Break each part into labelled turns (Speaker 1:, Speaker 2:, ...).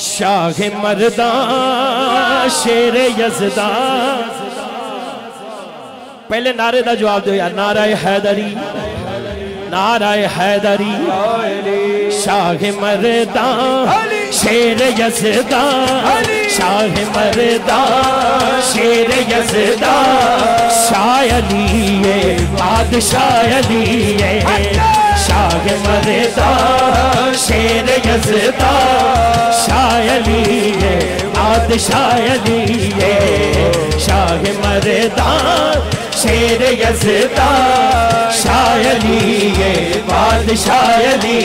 Speaker 1: शाह मर्दा शेर यज़दा। पहले नारे का जवाब दो यार, नाराए हैदरी, नाराए हैदरी। शाह मर्दा शेर यज़दा, शाह मर्दा शेर यज़दा। शाह अली बादशाह अली, शाह मर्दा शेर यज़दा। शाह अली बादशाह अली, शाह मर्दा शेर यज़दा। शाह अली बादशाह अली,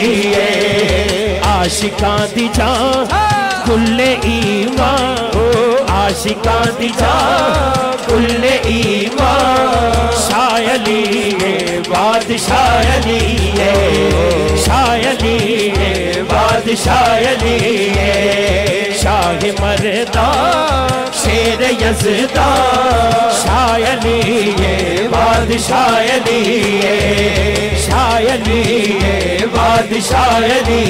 Speaker 1: आशिकां दी जान कुल्ले ईमान, आशिकां दी जान कुल्ले ईमान। शाह अली बादशाह अली, शाह अली बादशाह अली। शाह मर्दा शेर यज़दा, शाह अली बादशाह अली, शाह अली बादशाह अली,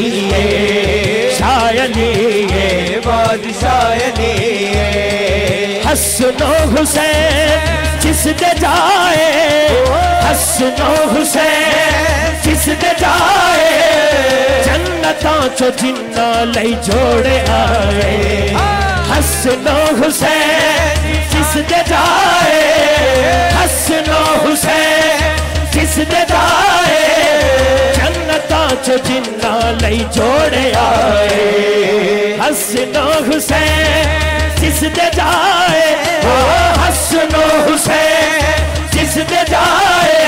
Speaker 1: शाह अली बादशाह अली। हसनो हुसैन जिस दे जाए, हसनो हुसैन जिस दे जाए। जन्नतां चो जिन्ना लई जोड़े आए। हसनो हुसैन जिस दे जाए, हसनो हुसैन जिस दे जाए। जन्नतां चो जिन्ना लई जोड़े आए। हसनो हुसैन जिस दे जाए, हसनो हुसैन जिस दे जाए।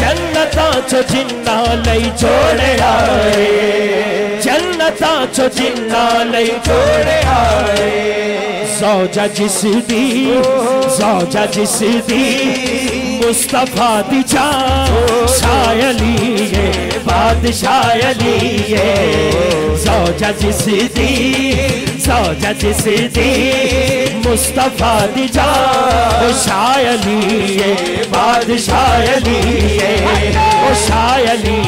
Speaker 1: जन्नतां चो जिन्ना लई जोड़े आए, जन्नतां चो जिन्ना लई जोड़े आए। ज़ौजा जिस दी, ज़ौजा जिस दी मुस्तफा दी जान। शाह अली बादशाह अली, ज़ौजा जिस दी, ज़ौजा जिस दी मुस्तफा दी जान। शाह अली बादशाह अली, शाह अली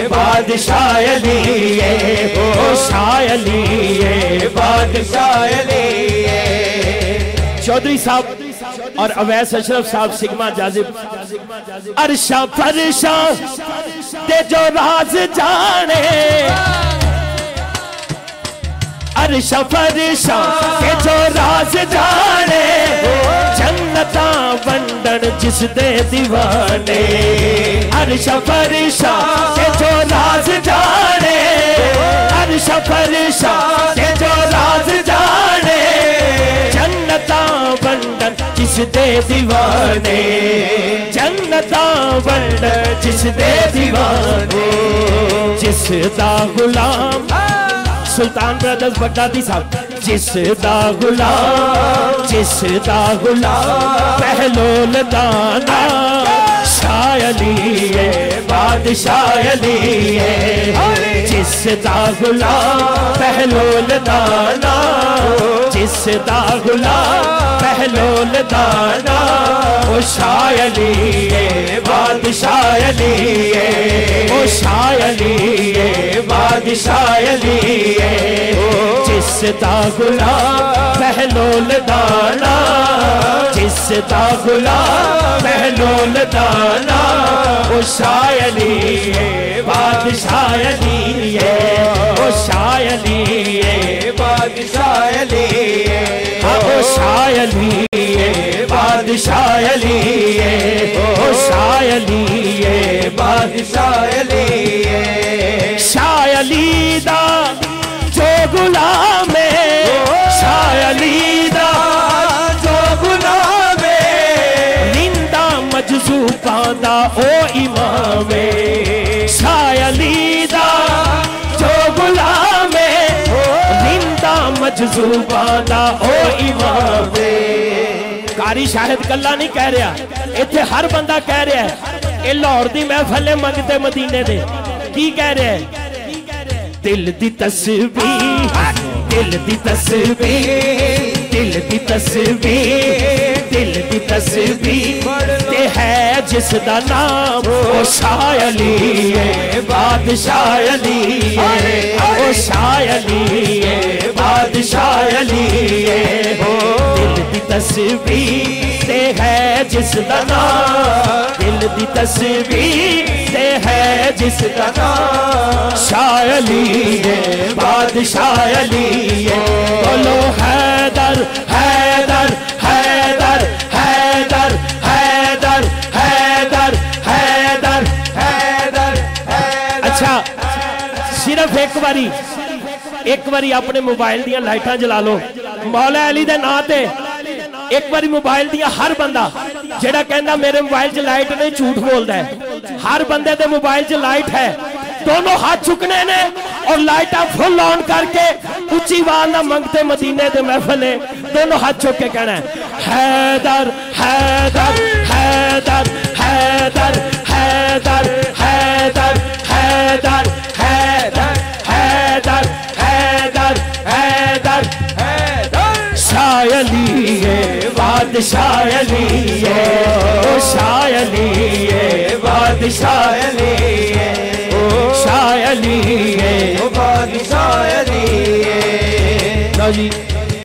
Speaker 1: बादशाह अली, शाह अली बादशाह अली। चौधरी साहब और अवैस अशरफ साहब सिग्मा जाजिब। अरशा फरशा ते जो राज जाने, अरशा फरशा ते जो राज जाने। जन्नता वंडन जिस दे दीवाने, अरशा फरशा ते जो राज जाने। अरशा फरशा ते जो राज जाने। जन्नता वंडन जिस दे दीवाने, जन्नता वंडन जिस दे दीवाने। जिस दा गुलाम सुल्तान ब्रदर्स बगदादी साहब, जिस दा गुलाम, जिस दा गुलाम पहलोल दाना। शाह अली बादशाह अली, जिस दा गुलाम पहलोल दाना। जिस दा गुलाम पहलोल दाना। ओ शाह अली बादशाह अली, ओ शाह अली बादशाह अली। जिस दा गुलाम पहलोल दाना, जिस दा गुलाम पहलोल दाना। ओ शाह अली बादशाह अली, ओ शाह अली बादशाह अली, ओ शाह अली बादशाह अली, ओ शाह अली बादशाह अली। शाह अली दा जो गुलाम है, शाह अली दा जो गुलाम है। निंदा मजज़ूबा दा ओ इमाम है। शाह अली दा जो गुलाम है। निंदा मजज़ूबा दा ओ इमाम है। कारी शाहिद कल्ला नहीं कह रहा, इत्थे हर बंदा कह रहा है। ये लाहौर दी महफल मंगते मदीने दे की कह रहा है। दिल दी तस्वीर, दिल दी तस्वीर, दिल दी तस्वीर, दिल दी तस्वीर ते है जिसदा नाम। ओ शाह अली बादशाह अली, ओ शाह अली तस्वीर ते है जिसदा नाम, दिल दी तस्वीर ते है जिसदा नाम। शाह अली है बादशाह अली है, बोलो हैदर हैदर हैदर हैदर हैदर हैदर हैदर हैदर। अच्छा सिर्फ एक बारी अपने मोबाइल दियां लाइटां जला लो मौला अली दे नां ते। एक बारी मोबाइल दियां हर बंदा जेड़ा कहंदा मेरे मोबाइल च लाइट नहीं झूठ बोलदा है। हर बंदे दे मोबाइल च लाइट है, दोनों हाथ चुकने ने और लाइटा फुल ऑन करके उच्ची आवाज ना मंगते मदीने दे महफिल है, दोनों हाथ चुक के कहना है हैदर हैदर हैदर हैदर हैदर हैदर हैदर हैदर हैदर हैदर हैदर हैदर। शाह अली है बादशाह अली है, ओ शाह अली है बादशाह अली है, ओ शाह अली है बादशाह अली है।